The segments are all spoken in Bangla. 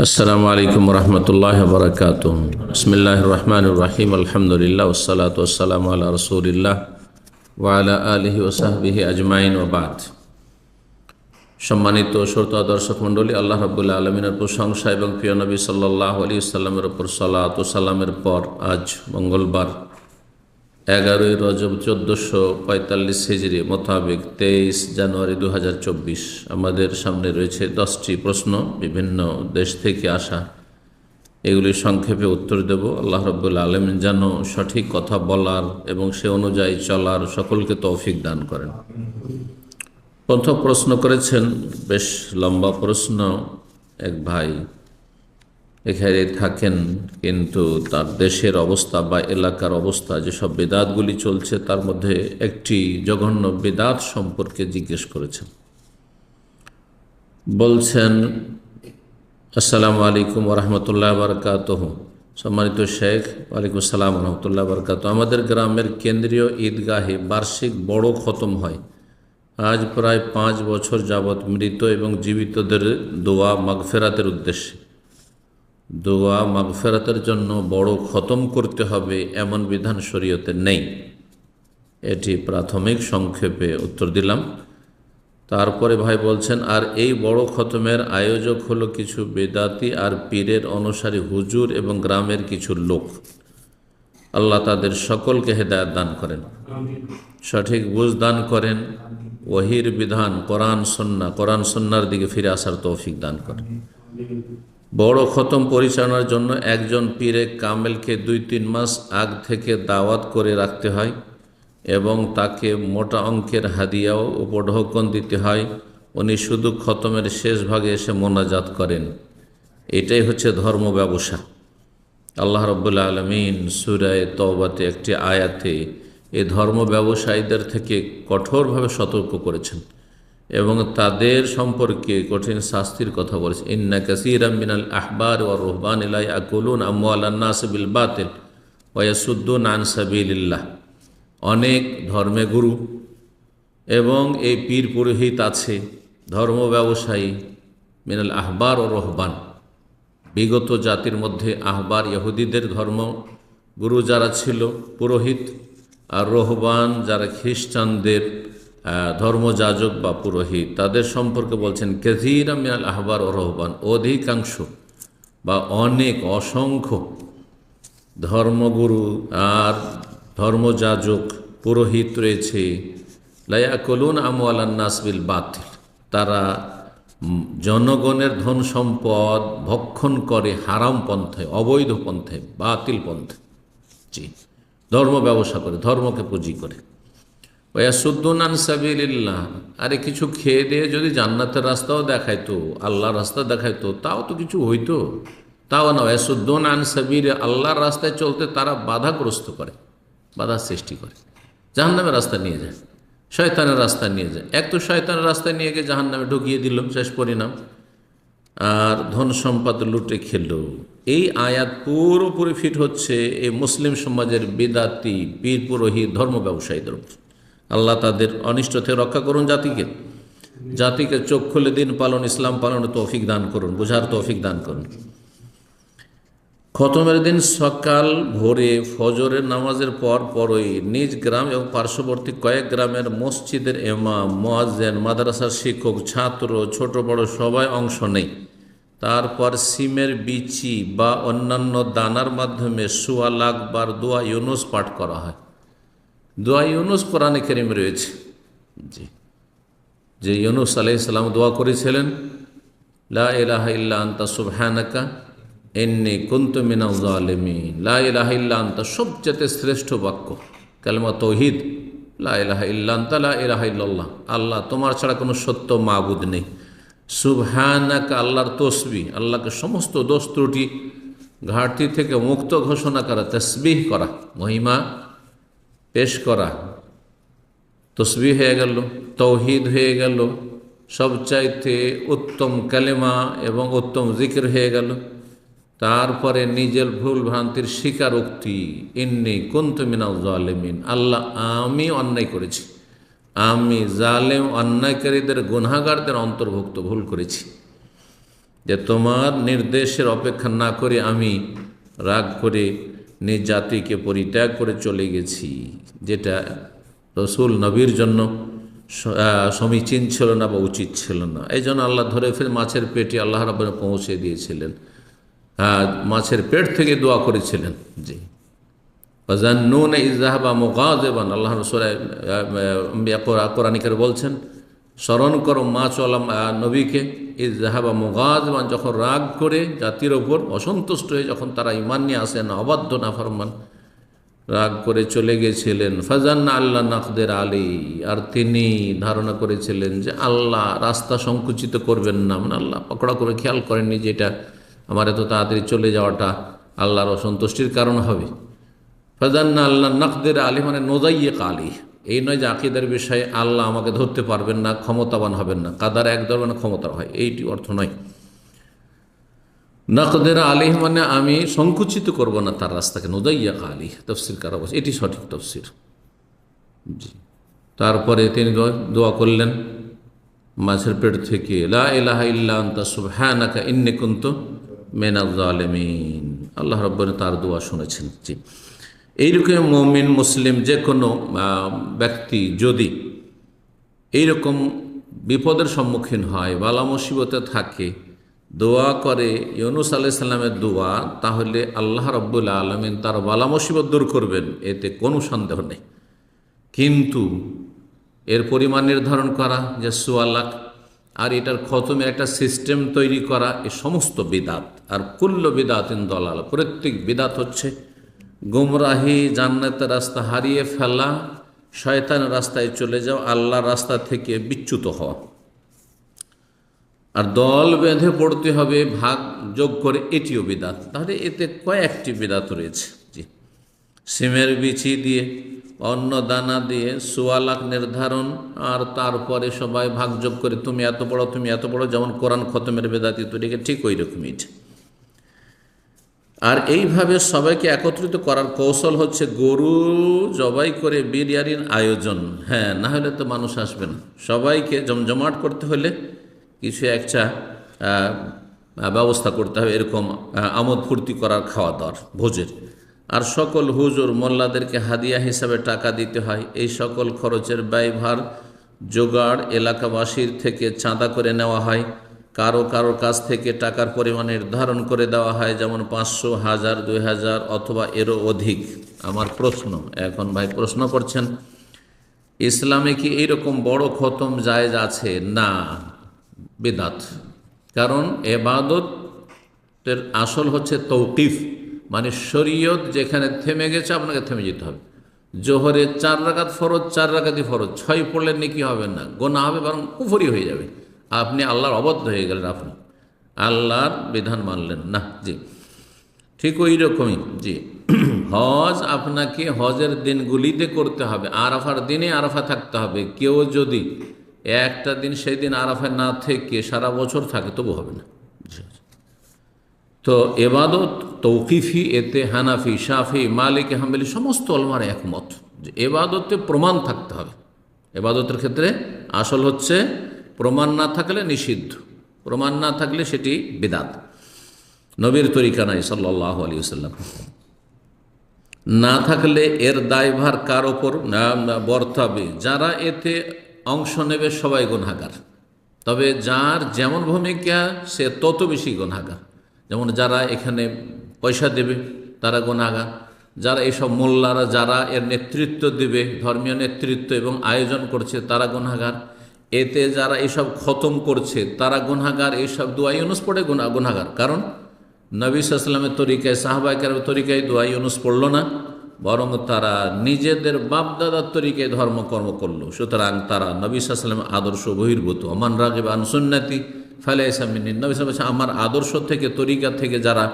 আসসালামু আলাইকুম রহমতুল্লাহ বরকাতুহ। বিসমিল্লাহির রহমানির রহিম। আলহামদুলিল্লাহ ওয়াসসালাতু ওয়াসসালামু আলা রাসূলিল্লাহ ওয়া আলা আলিহি ওয়া সাহবিহি আজমাইন ওয়া বাদ। সম্মানিত শ্রোতা দর্শক মণ্ডলী, আল্লাহ রাব্বুল আলামিনের প্রশংসা এবং প্রিয় নবী সাল্লাল্লাহু আলাইহি ওয়াসাল্লামের উপর সালাত ও সালামের পর আজ মঙ্গলবার 11ই রজব 1445 হিজরি মোতাবেক 23 জানুয়ারি 2024। আমাদের সামনে রয়েছে 10টি প্রশ্ন, বিভিন্ন দেশ থেকে আসা। এগুলি সংক্ষেপে উত্তর দেব। আল্লাহ রাব্বুল আলামিন যেন সঠিক কথা বলার এবং সে অনুযায়ী চলার সকলকে তৌফিক দান করেন। প্রথম প্রশ্ন করেছেন, বেশ লম্বা প্রশ্ন। এক ভাই এখানে থাকেন, কিন্তু তার দেশের অবস্থা বা এলাকার অবস্থা, যেসব বেদাতগুলি চলছে তার মধ্যে একটি জঘন্য বেদাত সম্পর্কে জিজ্ঞেস করেছেন। বলছেন, আসসালামু আলাইকুম ওরহমতুল্লাহ বরকাতুহ। সম্মানিত শেখ, ওয়ালাইকুম আসসালাম রহমতুল্লাহ বরকাতুহ। আমাদের গ্রামের কেন্দ্রীয় ঈদগাহে বার্ষিক বড় খতম হয়। আজ প্রায় 5 বছর যাবৎ মৃত এবং জীবিতদের দোয়া মাগফেরাতের উদ্দেশ্যে, দোয়া মাগফেরাতের জন্য বড় খতম করতে হবে এমন বিধান শরীয়তে নেই। এটি প্রাথমিক সংক্ষেপে উত্তর দিলাম। তারপরে ভাই বলছেন, আর এই বড় খতমের আয়োজক হলো কিছু বেদাতি আর পীরের অনুসারী হুজুর এবং গ্রামের কিছু লোক। আল্লাহ তাদের সকলকে হেদায়েত দান করেন, সঠিক বুঝ দান করেন, ওহির বিধান কোরআন সুন্নাহর দিকে ফিরে আসার তৌফিক দান করেন। বড় খতম পরিচালনার জন্য একজন পীরে কামেলকে 2-3 মাস আগ থেকে দাওয়াত করে রাখতে হয় এবং তাকে মোটা অঙ্কের হাদিয়াও উপঢৌকন দিতে হয়। উনি শুধু খতমের শেষ ভাগে এসে মোনাজাত করেন। এটাই হচ্ছে ধর্ম ব্যবসা। আল্লাহ রাব্বুল আলামিন সূরা তাওবাতে একটি আয়াতে এই ধর্ম ব্যবসায়ীদের থেকে কঠোরভাবে সতর্ক করেছেন এবং তাদের সম্পর্কে কঠিন শাস্তির কথা বলেছেন। ইন্না কাসীরাম মিনাল আহবার ওয়ার রুহবানি লা ইয়াকুলুন আমওয়ালান নাস বিল বাতিল ওয়া ইয়াসুদ্দুনা আন সাবিলিল্লাহ। অনেক ধর্মে গুরু এবং এই পীর পুরোহিত আছে, ধর্ম ব্যবসায়ী, মিনাল আহবার ও রহবান। বিগত জাতির মধ্যে আহবার ইহুদিদের ধর্ম গুরু যারা ছিল পুরোহিত, আর রহবান যারা খ্রিস্টানদের ধর্মযাজক বা পুরোহিত, তাদের সম্পর্কে বলছেন কাসীরা মিনাল আহবার ও রহবান, অধিকাংশ বা অনেক অসংখ্য ধর্মগুরু আর ধর্মযাজক পুরোহিত রয়েছে। লা ইয়াকুলুন আমওয়ালান নাস বিল বাতিল, তারা জনগণের ধন সম্পদ ভক্ষণ করে হারাম পন্থায়, অবৈধ পন্থায়, বাতিল পন্থায়। জি, ধর্ম ব্যবসা করে, ধর্মকে পুঁজি করে। ওয়া ইয়াসুদ্দুনা আন সাবিলিল্লাহ, আরে কিছু খেয়ে দিয়ে যদি জান্নাতের রাস্তাও দেখাইতো, আল্লাহর রাস্তা দেখাইতো, তাও তো কিছু হইতো। তাও না, ওয়া ইয়াসুদ্দুনা আন সাবিল, আল্লাহর রাস্তায় চলতে তারা বাধাগ্রস্ত করে, বাধা সৃষ্টি করে, জাহান্নামের রাস্তা নিয়ে যায়, শয়তানের রাস্তা নিয়ে যায়। এক তো শয়তানের রাস্তায় নিয়ে গিয়ে জাহান্নামে ঢুকিয়ে দিল, শেষ পরিণাম, আর ধন সম্পদ লুটে খেল। এই আয়াত পুরোপুরি ফিট হচ্ছে এই মুসলিম সমাজের বেদাতি পীর পুরোহিত ধর্ম ব্যবসায়ীদের উপর। আল্লাহ তাদের অনিষ্ট থেকে রক্ষা করুন, জাতিকে চোখ খুলে দিন পালন, ইসলাম পালনের তৌফিক দান করুন, বোঝার তৌফিক দান করুন। খতমের দিন সকাল ভোরে ফজরের নামাজের পরই নিজ গ্রাম এবং পার্শ্ববর্তী কয়েক গ্রামের মসজিদের ইমাম, মুয়াজ্জিন, মাদ্রাসার শিক্ষক, ছাত্র, ছোট বড় সবাই অংশ নেয়। তারপর সিমের বিচি বা অন্যান্য দানার মাধ্যমে 1.25 লাখ বার দোয়া ইউনুস পাঠ করা হয়। দোয়া ইউনুস কোরআনে কারীমে রয়েছে। জি, যে ইউনুস আলাইহিস সালাম দোয়া করেছিলেন, লা ইলাহা ইল্লা আনতা সুবহানাকা ইন্নী কুনতু মিনাজ জালিমিন। লা ইলাহা ইল্লা আনতা সবচেয়ে শ্রেষ্ঠ বাক্য, কালেমা তাওহীদ, লা ইলাহা ইল্লা আনতা, লা ইলাহা ইল্লাল্লাহ, আল্লাহ তোমার ছাড়া কোনো সত্য মাবুদ নেই। সুবহানাকা, আল্লাহর তসবিহ, আল্লাহকে সমস্ত দোষ ত্রুটি ঘাটতি থেকে মুক্ত ঘোষণা করা, তাসবিহ করা, মহিমা পেশ করা, তসবিহ হয়ে গেল, তাওহীদ হয়ে গেল, সবচাইতে উত্তম কালেমা এবং উত্তম জিকির হয়ে গেল। তারপরে নিজের ভুল ভ্রান্তির স্বীকারোক্তি, ইন্নী কুনতু মিনাজ জালিমিন, আল্লাহ আমি অন্যায় করেছি, আমি জালেম অন্যায়কারীদের গুনাহগারদের অন্তর্ভুক্ত, ভুল করেছি। যে তোমার নির্দেশের অপেক্ষা না করে আমি রাগ করে নিজ জাতিকে পরিত্যাগ করে চলে গেছি, যেটা রসুল নবীর জন্য সমীচীন ছিল না বা উচিত ছিল না। এই জন্য আল্লাহ ধরে ফের মাছের পেটে আল্লাহ রাব্বুল পৌঁছে দিয়েছিলেন। মাছের পেট থেকে দোয়া করেছিলেন। জি, ওয়াজান্নুন ইযহাবা মুগাযিবান, আল্লাহ রাসূল কোরআনিকারে বলছেন, স্মরণ করো মাছওয়ালা নবীকে, ইযহাবা মুগাযিবান, যখন রাগ করে জাতির ওপর অসন্তুষ্ট হয়ে যখন তারা ঈমান নিয়ে আসে না, অবাধ্য নাফরমান, রাগ করে চলে গেছিলেন। ফাজান্না আল্লাহ নাকদের আলী, আর তিনি ধারণা করেছিলেন যে আল্লাহ রাস্তা সংকুচিত করবেন না, মানে আল্লাহ পকড়া করে খেয়াল করেননি যে এটা আমার এত তাড়াতাড়ি চলে যাওয়াটা আল্লাহর অসন্তুষ্টির কারণ হবে। ফাজান্না আল্লাহ নাকদের আলী মানে নোজাইয়েক আলী, এই নয় যে আকিদার বিষয়ে আল্লাহ আমাকে ধরতে পারবেন না, ক্ষমতাবান হবেন না। কাদার এক ধরনের ক্ষমতা হয়, এইটি অর্থ নয়। নাকদের আলিহ মানে আমি সংকুচিত করব না তার রাস্তাকে, নোদাইয়াক আলিহ তফসির কারা বলছে, এটি সঠিক তফসির। জি, তারপরে তিনি দোয়া করলেন মাছের পেট থেকে, লা ইলাহা ইল্লা আনতা সুবহানাকা ইন্নী কুনতু মিনাজ জালিমিন। আল্লাহ রাব্বুল তার দোয়া শুনেছেন। জি, এইরকম মুমিন মুসলিম যে কোনো ব্যক্তি যদি এইরকম বিপদের সম্মুখীন হয়, বালা মুসিবতে থাকে, দোয়া করে ইউনুস আলাইহিস সালামের দোয়া, তাহলে আল্লাহ রাব্বুল আলামিন তার বালা মুসিবত দূর করবেন, এতে কোনো সন্দেহ নেই। কিন্তু এর পরিমাণ নির্ধারণ করা যে ১৪ লাখ, আর এটার খতমের একটা সিস্টেম তৈরি করা, এ সমস্ত বিদাত। আর কুল্লু বিদাতিন দলাল, প্রত্যেক বিদাত হচ্ছে গুমরাহি, জান্নাতের রাস্তা হারিয়ে ফেলা, শয়তানের রাস্তায় চলে যাও, আল্লাহর রাস্তা থেকে বিচ্যুত হওয়া। আর দল বেঁধে পড়তে হবে ভাগ যোগ করে, এটিও বিদাত। তাহলে এতে কয়েকটি বিদাত রয়েছে। জি, সিমের বিচি দিয়ে, অন্ন দানা দিয়ে ১৪ লাখ নির্ধারণ, আর তারপরে সবাই ভাগ যোগ করে তুমি এত বড়, তুমি এত বড়, যেমন কোরআন খতমের বেদাতি তরিকা, ঠিক ওই রকমই। আর এইভাবে সবাইকে একত্রিত করার কৌশল হচ্ছে গরু জবাই করে বিরিয়ানির আয়োজন। হ্যাঁ, না হলে তো মানুষ আসবে না। সবাইকে জমজমাট করতে হলে কিছু একটা ব্যবস্থা করতে হবে, এরকম আমোদ ফুর্তি করার, খাওয়া দাওয়ার, ভোজের। আর সকল হুজুর মোল্লাদেরকে হাদিয়া হিসাবে টাকা দিতে হয়। এই সকল খরচের ব্যয়ভার জোগাড় এলাকাবাসীর থেকে চাঁদা করে নেওয়া হয়। কারো কারো কাছ থেকে টাকার পরিমাণ নির্ধারণ করে দেওয়া হয়, যেমন ৫০০, ১০০০, ২০০০ অথবা এরও অধিক। আমার প্রশ্ন, এখন ভাই প্রশ্ন করছেন, ইসলামে কি এইরকম বড় খতম জায়েজ আছে? না, বিদাত। কারণ এবাদতের আসল হচ্ছে তৌকিফ, মানে শরীয়ত যেখানে থেমে গেছে আপনাকে থেমে যেতে হবে। জোহরে ৪ রাকাত ফরজ, ৪ রাকাতই ফরজ, ৬ পড়লে নেকি হবে না, গোনা হবে, বরং কুফরি হয়ে যাবে। আপনি আল্লাহর অবদ্ধ হয়ে গেলেন, আপনি আল্লাহর বিধান মানলেন না। জি, ঠিক ওই রকমই। জি, হজ আপনাকে হজের দিনগুলিতে করতে হবে, আরাফার দিনে আরাফা থাকতে হবে। কেউ যদি একটা দিন সেই দিন আরাফায় না থেকে সারা বছর থাকে তবু হবে না। তো এবাদত তৌকিফি, এতে হানাফি, শাফি, মালিক, হাম্বলি সমস্ত ওলামার একমত যে এবাদতে প্রমাণ থাকতে হবে। এবাদতের ক্ষেত্রে আসল হচ্ছে প্রমাণ না থাকলে নিষিদ্ধ, প্রমাণ না থাকলে সেটি বিদাত, নবীর তরিকা নাই সাল্লাল্লাহু আলাইহি ওয়াসাল্লাম। না থাকলে এর দায়ভার কার ওপর বর্তাবে? যারা এতে অংশ নেবে সবাই গুনাহগার, তবে যার যেমন ভূমিকা সে তত বেশি গুনাহগার। যেমন যারা এখানে পয়সা দেবে তারা গুনাহগার, যারা এইসব মোল্লারা যারা এর নেতৃত্ব দেবে, ধর্মীয় নেতৃত্ব এবং আয়োজন করছে তারা গুনাহগার, এতে যারা এইসব খতম করছে তারা গুনাহগার, এইসব দোয়া ইউনুস পড়ে গুনাহগার। কারণ নবী সাল্লাল্লাহু আলাইহি ওয়াসাল্লামের তরিকায়, সাহাবায়ে কেরামের তরিকায় দোয়া ইউনুস পড়ল না, বরং তারা নিজেদের বাপদাদার তরিকায় ধর্মকর্ম করল। সুতরাং তারা নবী সাল্লাল্লাহু আলাইহি ওয়াসাল্লামের আদর্শ বহির্ভূত। মান রাগিবা আন সুন্নতি ফালাইসা মিন্নি, নবী সাল্লাল্লাহু আলাইহি ওয়াসাল্লাম আমার আদর্শ থেকে, তরিকা থেকে যারা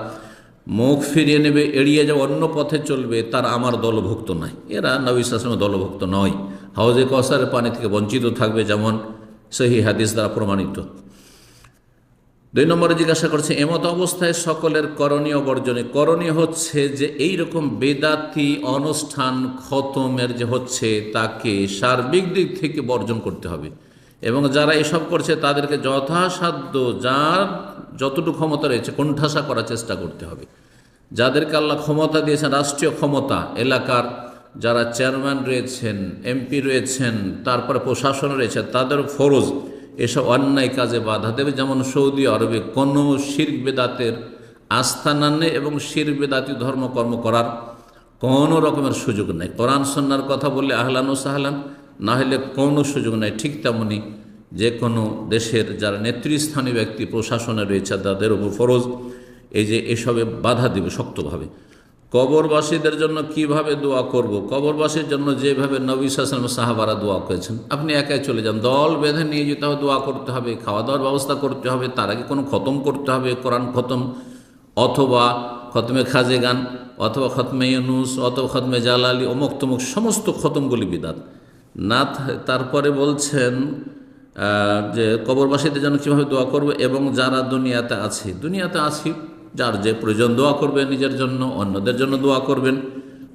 মুখ ফিরিয়ে নেবে, এড়িয়ে যাবে, অন্য পথে চলবে, তারা আমার দলভুক্ত নয়। এরা নবী সাল্লাল্লাহু আলাইহি ওয়াসাল্লামের দলভুক্ত নয়। হাউজে কাউসারের পানি থেকে বঞ্চিত থাকবে, যেমন সহিহ হাদিস দ্বারা প্রমাণিত। ২ নম্বরে জিজ্ঞাসা করছে, এমত অবস্থায় সকলের করণীয় বর্জনে। করণীয় হচ্ছে যে এই রকম বেদাতি অনুষ্ঠান খতমের যে হচ্ছে তাকে সার্বিক দিক থেকে বর্জন করতে হবে। এবং যারা এসব করছে তাদেরকে যথাসাধ্য যার যতটুকু ক্ষমতা রয়েছে কোণঠাসা করার চেষ্টা করতে হবে। যাদেরকে আল্লাহ ক্ষমতা দিয়েছেন, রাষ্ট্রীয় ক্ষমতা, এলাকার যারা চেয়ারম্যান রয়েছেন, এমপি রয়েছেন, তারপরে প্রশাসন রয়েছে, তাদের ফরজ এসব অন্যায় কাজে বাধা দেবে। যেমন সৌদি আরবে কোনো শিরক বেদাতের আস্থানা নেই এবং শিরক বেদাতি ধর্মকর্ম করার কোনো রকমের সুযোগ নেই। কোরআন সুন্নাহর কথা বললে আহলান ও সাহলান, না হলে কোনো সুযোগ নেই। ঠিক তেমনি যে কোনো দেশের যারা নেতৃস্থানীয় ব্যক্তি প্রশাসনে রয়েছে তাদের উপর ফরজ এই যে এসবে বাধা দেবে শক্তভাবে। কবরবাসীদের জন্য কিভাবে দোয়া করব? কবরবাসীর জন্য যেভাবে নবী সাল্লাল্লাহু আলাইহি ওয়াসাল্লাম সাহাবারা দোয়া করেছেন, আপনি একাই চলে যান, দল বেঁধে নিয়ে যেতে হবে, দোয়া করতে হবে, খাওয়া দাওয়ার ব্যবস্থা করতে হবে, তার আগে কোনো খতম করতে হবে, কোরআন খতম অথবা খতমে খাজেগান অথবা খতমে ইউনুস অথবা খতমে জালালি অমুক তমুক সমস্ত খতমগুলি বিদাত না। তারপরে বলছেন যে কবরবাসীদের জন্য কীভাবে দোয়া করবে এবং যারা দুনিয়াতে আছি যার যে প্রয়োজন দোয়া করবেন, নিজের জন্য অন্যদের জন্য দোয়া করবেন,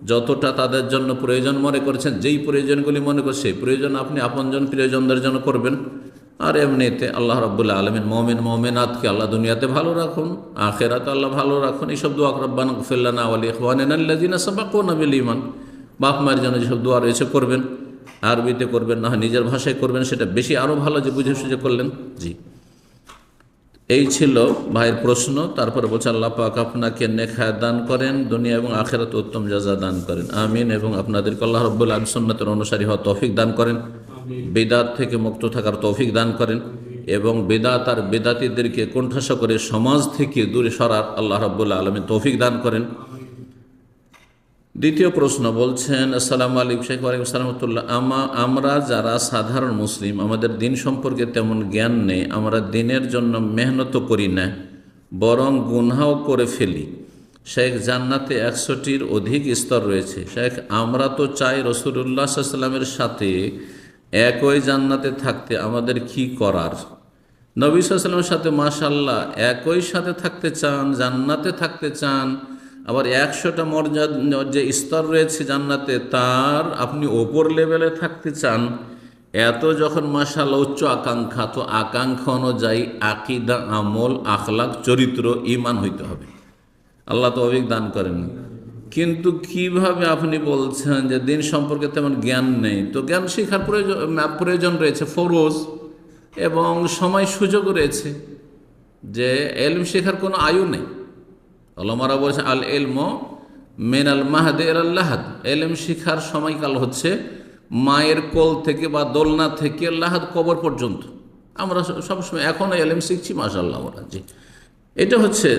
যতটা তাদের জন্য প্রয়োজন মনে করছেন, যেই প্রয়োজনগুলি মনে করছে সেই প্রয়োজন আপনি আপনজন প্রিয়জনদের জন্য করবেন। আর এমনিতে আল্লাহ রাব্বুল আলামিন মুমিন মুমিনাতকে আল্লাহ দুনিয়াতে ভালো রাখুন, আখিরাতে আল্লাহ ভালো রাখুন, এইসব দোয়া রব্বানা ইগফির লানা ওয়া লিইখওয়ানিনা আল্লাযিনা সাবাকুনা বিল ঈমান। বাপ মায়ের জন্য যেসব দোয়া রয়েছে করবেন, আরবিতে করবেন, না হয় নিজের ভাষায় করবেন, সেটা বেশি আরও ভালো যে বুঝে সুঝে করলেন। জি, এই ছিল ভাইয়ের প্রশ্ন। তারপরে বলছে আল্লাহ পাক আপনাকে নেক হায়াত দান করেন, দুনিয়া এবং আখিরাতে উত্তম জাযা দান করেন, আমিন। এবং আপনাদেরকে আল্লাহ রাব্বুল আলামিন সুন্নাতের অনুসারী হওয়ার তৌফিক দান করেন, বিদআত থেকে মুক্ত থাকার তৌফিক দান করেন এবং বিদআত আর বিদআতীদেরকে কোণঠাসা করে সমাজ থেকে দূরে সরার আল্লাহ রাব্বুল আলামিন তৌফিক দান করেন। দ্বিতীয় প্রশ্ন বলছেন, আসসালামু আলাইকুম শেখ। ওয়ালাইকুম আসসালাম রাহমাতুল্লাহ। আমরা যারা সাধারণ মুসলিম, আমাদের দিন সম্পর্কে তেমন জ্ঞান নেই, আমরা দিনের জন্য মেহনতও করি না, বরং গুনাহও করে ফেলি। শেখ, জান্নাতে 100টির অধিক স্তর রয়েছে। শেখ, আমরা তো চাই রাসূলুল্লাহ সাল্লাল্লাহু আলাইহি ওয়াসাল্লামের সাথে একই জান্নাতে থাকতে, আমাদের কি করার? নবী সাল্লাল্লাহু আলাইহি ওয়াসাল্লামের সাথে মাশাআল্লাহ একই সাথে থাকতে চান, জান্নাতে থাকতে চান, আবার 100টা মর্যাদা যে স্তর রয়েছে জান্নাতে তার আপনি ওপর লেভেলে থাকতে চান। এত যখন মাশাআল্লাহ উচ্চ আকাঙ্ক্ষা, তো আকাঙ্ক্ষা অনুযায়ী আকীদা, আমল, আখলাক, চরিত্র, ঈমান হইতে হবে। আল্লাহ তৌফিক দান করেন। কিন্তু কিভাবে আপনি বলছেন যে দিন সম্পর্কে তেমন জ্ঞান নেই? তো জ্ঞান শেখার প্রয়োজন রয়েছে, ফরজ, এবং সময় সুযোগ রয়েছে, যে এলম শেখার কোনো আয়ু নেই। ওলামারা বলছেন আল ইলম মিনাল মাহদি ইলাল লাহাদ, এলম শিখার সময়কাল হচ্ছে মায়ের কোল থেকে বা দোলনা থেকে লাহাদ কবর পর্যন্ত। আমরা সবসময় এখনও এলম শিখছি মাশাআল্লাহ। আমরা জি, এটা হচ্ছে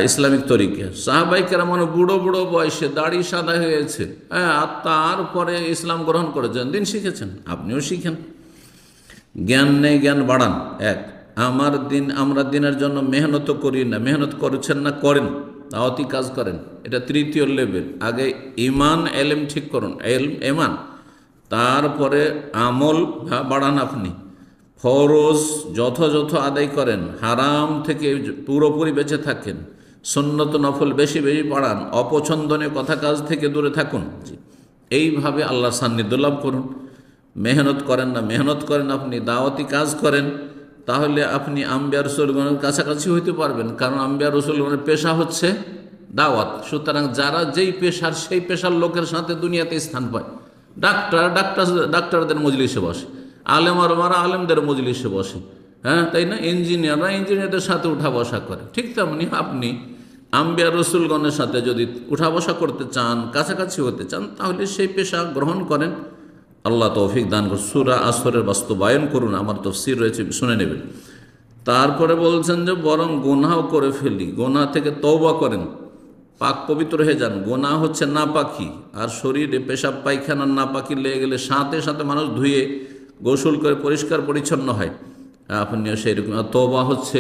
ইসলামিক তরিকা। সাহাবায়ে কেরাম বুড়ো বুড়ো বয়সে দাড়ি সাদা হয়েছে, হ্যাঁ, আর তারপরে ইসলাম গ্রহণ করেছেন, দিন শিখেছেন, আপনিও শিখেন। জ্ঞান নেই, জ্ঞান বাড়ান। এক, আমরা দিনের জন্য মেহনত করি না, মেহনত করছেন না, করেন, দাওয়াতি কাজ করেন, এটা তৃতীয় লেভেল। আগে ইমান এলেম ঠিক করুন, এমান, তারপরে আমল বাড়ান। আপনি ফরজ যথাযথ আদায় করেন, হারাম থেকে পুরোপুরি বেঁচে থাকেন, সুন্নত নফল বেশি বেশি পড়ান, অপছন্দনীয় কথা কাজ থেকে দূরে থাকুন। এইভাবে আল্লাহর সান্নিধ্য লাভ করুন। মেহনত করেন না, মেহনত করেন, আপনি দাওয়াতি কাজ করেন, তাহলে আপনি আম্বিয়া রসুলগণের কাছাকাছি হইতে পারবেন। কারণ আম্বিয়া রসুলগণের পেশা হচ্ছে দাওয়াত। সুতরাং যারা যেই পেশার, সেই পেশার লোকের সাথে দুনিয়াতে স্থান পায়। ডাক্তারদের মজলিসে বসে, আলেমারা আলেমদের মজলিসে বসে, হ্যাঁ, তাই না? ইঞ্জিনিয়াররা ইঞ্জিনিয়ারদের সাথে উঠা বসা করে। ঠিক তেমনি আপনি আম্বিয়া রসুলগণের সাথে যদি উঠা বসা করতে চান, কাছাকাছি হতে চান, তাহলে সেই পেশা গ্রহণ করেন। আল্লাহ তৌফিক দান করুন। সূরা আসরের বাস্তবায়ন করুন, আমার তাফসীর রয়েছে, শুনে নেবেন। তারপরে বলছেন যে বরং গুনাহও করে ফেলি, গুনাহ থেকে তওবা করেন, পাক পবিত্র হয়ে যান। গুনাহ হচ্ছে নাপাকি, আর শরীরে পেশাব পায়খানার নাপাকি লেগে গেলে সাথে সাথে মানুষ ধুয়ে গোসল করে পরিষ্কার পরিচ্ছন্ন হয়, আপনিও সেই রকম। তওবা হচ্ছে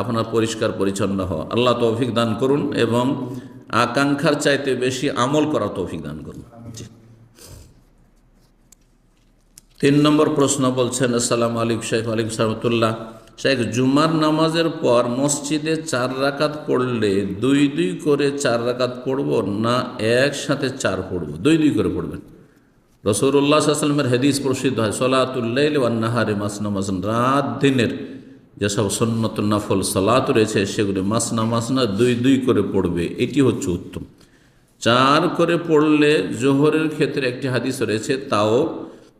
আপনার পরিষ্কার পরিচ্ছন্ন হওয়া। আল্লাহ তৌফিক দান করুন এবং আকাঙ্ক্ষার চাইতে বেশি আমল করার তৌফিক দান করুন। জি। 3 নম্বর প্রশ্ন বলছেন, আসসালামু আলাইকুম শেখ। ওয়ালাইকুম আসসালাম রাহমাতুল্লাহ। শেখ, জুমার নামাজের পর মসজিদে 4 রাকাত পড়লে 2 করে 4 রাকাত পড়ব, না একসাথে 4 পড়ব? 2 করে পড়বেন। রাসূলুল্লাহ সাল্লাল্লাহু আলাইহি ওয়াসাল্লামের হাদিস প্রসিদ্ধ হয়, সলাতুল লাইল ওয়ান নাহারি মাসনা মাসনা, রাত দিনের যেসব সুন্নতুল নফল সালাত রয়েছে সেগুলি মাসনা মাসনা দুই দুই করে পড়বে, এটি হচ্ছে উত্তম। 4 করে পড়লে জোহরের ক্ষেত্রে একটি হাদিস রয়েছে, তাও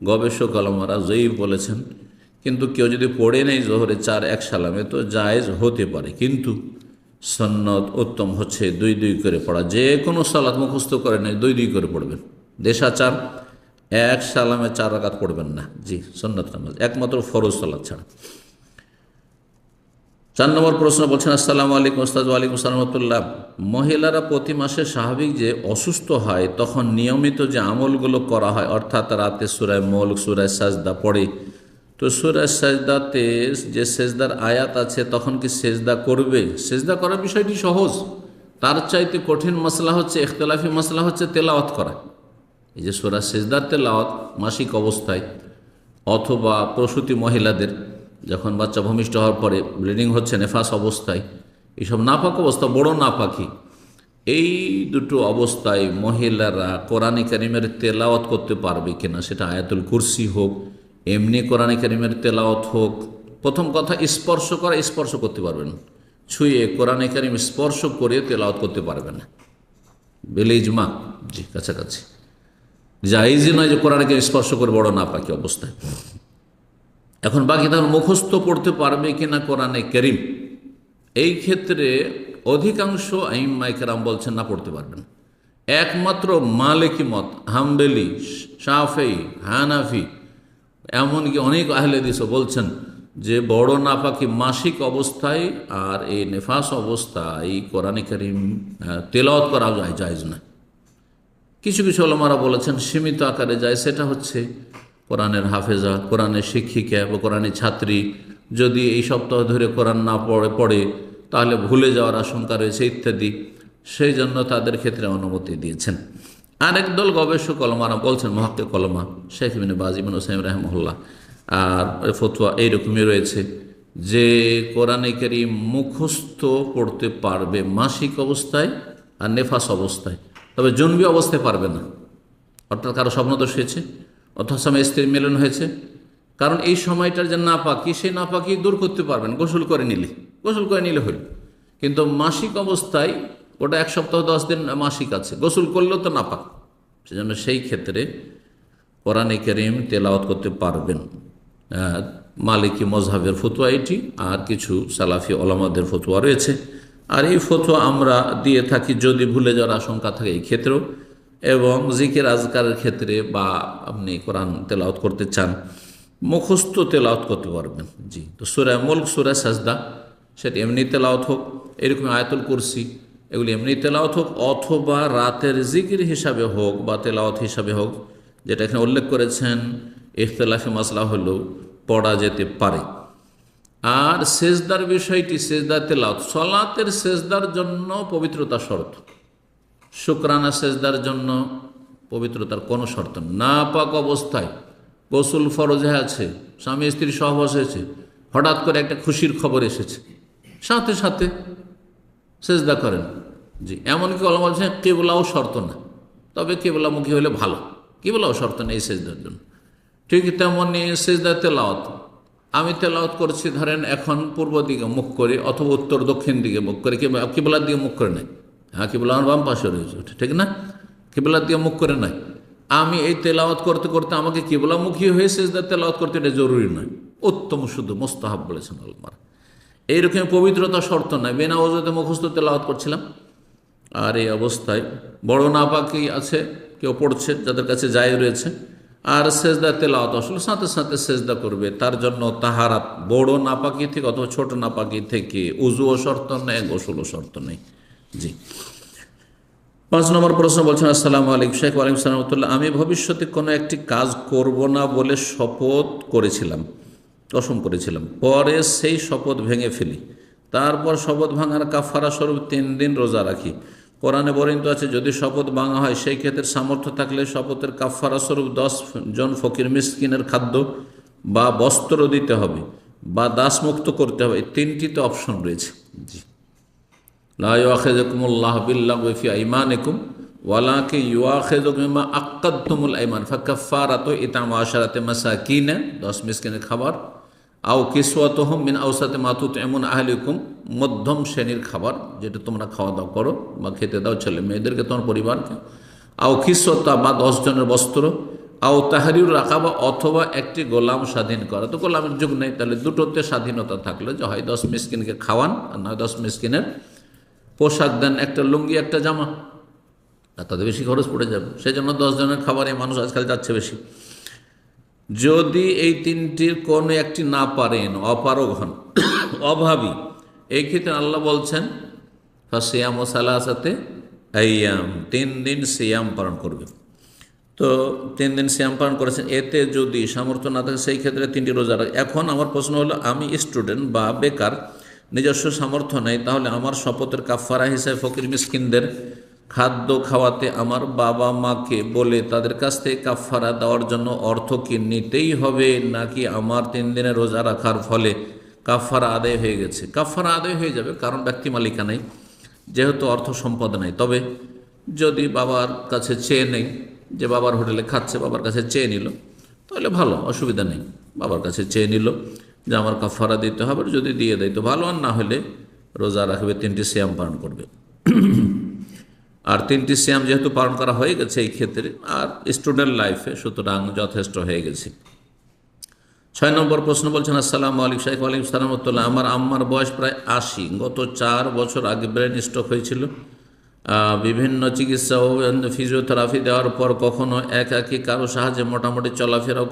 গবেষক আলমারা জয়ীফ বলেছেন, কিন্তু কেউ যদি পড়ে নেই জোহরে 4 এক সালামে তো জায়েজ হতে পারে, কিন্তু সুন্নত উত্তম হচ্ছে 2 2 করে পড়া। যে কোনো সালাত মুখস্থ করে নেই 2 2 করে পড়বেন। দেশাচার এক সালামে 4 রাকাত পড়বেন না, জি, সুন্নত নামাজ একমাত্র ফরজ সালাত ছাড়া। 4 নম্বর প্রশ্ন বলছেন, আসসালামু আলাইকুম ওস্তাদ। ওয়ালাইকুম আসসালাম ওয়া রাহমাতুল্লাহ। মহিলারা প্রতি মাসে স্বাভাবিক যে অসুস্থ হয় তখন নিয়মিত যে আমলগুলো করা হয়, অর্থাৎ রাতে সূরা মুলক, সূরা সাজদা পড়ে, তো সূরা সাজদাতে যে সেজদার আয়াত আছে তখন কি সেজদা করবে? সেজদা করার বিষয়টি সহজ, তার চাইতে কঠিন মাসলা হচ্ছে, ইখতিলাফি মাসলা হচ্ছে তেলাওয়াত করা। এই যে সূরা সেজদার তেলাওয়াত মাসিক অবস্থায় অথবা প্রসূতি মহিলাদের যখন বাচ্চা ভূমিষ্ঠ হওয়ার পরে ব্লিডিং হচ্ছে, নেফাস অবস্থায়, এইসব নাপাক অবস্থা, বড় নাপাকি, এই দুটো অবস্থায় মহিলারা কোরআনে কারিমের তেলাওয়াত করতে পারবে কিনা, সেটা আয়াতুল কুরসি হোক, এমনি কোরআনে কারিমের তেলাওয়াত হোক। প্রথম কথা, স্পর্শ করা, স্পর্শ করতে পারবেন, ছুঁয়ে কোরআনে কারিম স্পর্শ করে তেলাওয়াত করতে পারবেন না, বেলিজমা, জি, কাছাকাছি জায়েজই নয় যে কোরআনে কারিম স্পর্শ করে বড় নাপাকি অবস্থায়। এখন বাকি তখন মুখস্থ পড়তে পারবে কিনা কোরআনে কারীম, এই ক্ষেত্রে অধিকাংশ আইম্মায়ে কেরাম বলছেন না, পড়তে পারবেন। একমাত্র মালিকি মত, হাম্বলি, শাফেঈ, হানাফি, এমনকি অনেক আহলে হাদিসও বলছেন যে বড় নাপাকি মাসিক অবস্থায় আর এই নেফাস অবস্থায় কোরআনে কারীম তেলাওয়াত করা জায়েজ না। কিছু কিছু ওলামারা বলেছেন সীমিত আকারে যায়, সেটা হচ্ছে কোরআনের হাফেজা, কোরআনের শিক্ষিকা বা কোরআনের ছাত্রী যদি এই সপ্তাহ ধরে কোরআন না পড়ে তাহলে ভুলে যাওয়ার আশঙ্কা রয়েছে ইত্যাদি, সেই জন্য তাদের ক্ষেত্রে অনুমতি দিয়েছেন। আরেক দল গবেষক ওলামারা বলছেন, মুহাক্কিক ওলামা শেখ ইবনে বাজ, ইবনে উসাইমিন রাহিমাহুল্লাহ, আর ফতোয়া এইরকমই রয়েছে যে কোরআনে কারীম মুখস্থ পড়তে পারবে মাসিক অবস্থায় আর নেফাস অবস্থায়, তবে জন্মী অবস্থায় পারবে না। অর্থাৎ কারো স্বপ্নদোষ হয়েছে অথবা স্বামী স্ত্রীর মিলন হয়েছে, কারণ এই সময়টার যে নাপাকি, সেই নাপাকি দূর করতে পারবেন গোসল করে নিলে হইল, কিন্তু মাসিক অবস্থায় ওটা 1 সপ্তাহ 10 দিন মাসিক আছে, গোসল করলেও তো নাপাক, সেজন্য সেই ক্ষেত্রে কোরআনে কারীম তেলাওয়াত করতে পারবেন। মালিকি মজহাবের ফতোয়া এটি, আর কিছু সালাফি ওলামাদের ফতোয়া রয়েছে, আর এই ফতোয়া আমরা দিয়ে থাকি যদি ভুলে যাওয়ার আশঙ্কা থাকে এই ক্ষেত্রেও, এবং জিকির আজকারের ক্ষেত্রে বা আপনি কোরআন তেলাওয়াত করতে চান মুখস্থ তেলাওয়াত করতে পারবেন, জি। তো সূরা মুলক, সূরা সাজদা সেটা এমনি তেলাওয়াত হোক, এরকম আয়াতুল কুরসি এগুলি এমনি তেলাওয়াত হোক, অথবা রাতের জিকির হিসাবে হোক বা তেলাওয়াত হিসাবে হোক, যেটা এখানে উল্লেখ করেছেন ইখতিলাফি মাসলা হলেও পড়া যেতে পারে। আর সেজদার বিষয়টি, সেজদা তেলাওয়াত, সালাতের সেজদার জন্য পবিত্রতা শর্ত, শুকরানা সেজদার জন্য পবিত্রতার কোনো শর্ত না। পাক অবস্থায় গোসল ফরজে আছে, স্বামী স্ত্রী সহবাস হয়েছে, হঠাৎ করে একটা খুশির খবর এসেছে, সাথে সাথে সেজদা করেন, জি। এমনকি ওলামা বলছেন কিবলাও শর্ত না, তবে কিবলামুখী হলে ভালো, কিবলাও শর্ত নেই এই সেজদার জন্য। ঠিক তেমনি সেজদা তেলাওয়াত, আমি তেলাওয়াত করছি ধরেন এখন পূর্ব দিকে মুখ করে অথবা উত্তর দক্ষিণ দিকে মুখ করে, কিবলার দিকে মুখ করে নাই, হ্যাঁ কিবলা আমার বাম পাশে রয়েছে, ঠিক না, কিবলার দিকে মুখ করে নাই। আমি এই তেলাওয়াত করতে করতে আমাকে কিবলামুখী হয়ে সেজদা তেলাওয়াত করতে, এটা জরুরি নয়, উত্তম, শুধু মোস্তাহাব বলেছেন আলমার। এইরকম পবিত্রতা শর্ত নয়, বিনা ওযুতে মুখস্থ তেলাওয়াত করছিলাম, আর এই অবস্থায় বড় নাপাকি আছে, কেউ পড়ছে যাদের কাছে যায় রয়েছে, আর সেজদা তেলাওয়াত আসলে সাথে সাথে সেজদা করবে, তার জন্য তাহারাত বড় নাপাকি থেকে অথবা ছোট নাপাকি থেকে উযুও শর্ত নেই, গোসলও শর্ত নেই, জি। 5 নম্বর প্রশ্ন বলছেন, আসসালামু আলাইকুম শেখ। ওয়ালাইকুম আসসালাম ওয়া রাহমাতুল্লাহ। আমি ভবিষ্যতে কোনো একটি কাজ করব না বলে শপথ করেছিলাম, কসম করেছিলাম, পরে সেই শপথ ভেঙে ফেলি, তারপর শপথ ভাঙার কাফারা স্বরূপ 3 দিন রোজা রাখি। কোরআনে বর্ণিত আছে যদি শপথ ভাঙা হয় সেই ক্ষেত্রে সামর্থ্য থাকলে শপথের কাফারা স্বরূপ 10 জন ফকির মিসকিনের খাদ্য বা বস্ত্র দিতে হবে বা দাসমুক্ত করতে হবে, এই 3টিতে অপশন রয়েছে, জি। লা ইউআখিযুকুমুল্লাহু বিল্লাগwi ফি আইমানিকুম ওয়ালাকে ইউআখিযুকুম বিমা আক্কাদতুমুল আইমান ফাকাফফারাতু ইতআমু আশারাতি মাসাকিন, 10 মিসকিনের খাবার, আও কিসওয়াতুহুম মিন আওসাতি মা তুতঈমুন আহলিকুম, মধ্যম শ্রেণীর খাবার যেটা তোমরা খাওয়া দাওয়া করো বা খেতে দাও ছেলে মেয়েদেরকে, তোমার পরিবারকে, আও কিসওয়াতা বা 10 জনের বস্ত্র, আও তাহরিরুর রাকাবা অথবা একটি গোলাম স্বাধীন করা। তো গোলামের যুগ নেই, তাহলে দুটোতে স্বাধীনতা থাকলে যে হয় 10 মিসকিনকে খাওয়ান আর নয় 10 মিসকিনের পোশাক দেন, একটা লুঙ্গি একটা জামা, আর তাদের বেশি খরচ পড়ে যাবে। সেই জন্য 10 জনের খাবারে মানুষ আজকাল যাচ্ছে বেশি। যদি এই তিনটির কোনো একটি না পারেন, অপারগ হন, অভাবী, এই ক্ষেত্রে আল্লাহ বলছেন ফাসিয়াম ও সালাসাতে আইয়াম, 3 দিন সিয়াম পালন করবে। তো 3 দিন সিয়াম পালন করেছেন, এতে যদি সামর্থ্য না থাকে সেই ক্ষেত্রে 3টি রোজা রাখে। এখন আমার প্রশ্ন হলো, আমি স্টুডেন্ট বা বেকার, নিজস্ব সামর্থ্য নেই, তাহলে আমার শপথের কাফারা হিসেবে ফকির মিসকিনদের খাদ্য খাওয়াতে আমার বাবা মাকে বলে তাদের কাছ থেকে কাফারা দেওয়ার জন্য অর্থ কি নিতেই হবে, নাকি আমার 3 দিনের রোজা রাখার ফলে কাফারা আদায় হয়ে গেছে? কাফারা আদায় হয়ে যাবে, কারণ ব্যক্তি মালিকা নেই, যেহেতু অর্থ সম্পদ নেই। তবে যদি বাবার কাছে চেয়ে নেই, যে বাবার হোটেলে খাচ্ছে, বাবার কাছে চেয়ে নিল, তাহলে ভালো, অসুবিধা নেই। বাবার কাছে চেয়ে নিল যে আমার কাফারা দিতে হবে, যদি দিয়ে দেয় তো ভালো, আর না হলে রোজা রাখবে, 3টি সিয়াম পালন করবে। আর 3টি সিয়াম যেহেতু পালন করা হয়ে গেছে এই ক্ষেত্রে, আর স্টুডেন্ট লাইফে, সুতরাং যথেষ্ট হয়ে গেছে। 6 নম্বর প্রশ্ন বলছেন, আসসালামু আলাইকুম শাইখ। ওয়ালাইকুম সালাম ওয়া রাহমাতুল্লাহ। আমার আম্মার বয়স প্রায় 80, গত 4 বছর আগে ব্রেন স্ট্রোক হয়েছিল। বিভিন্ন চিকিৎসা ও ফিজিওথেরাপি দেওয়ার পর কখনো একাকী কারো সাহায্যে মোটামুটি চলাফেরা,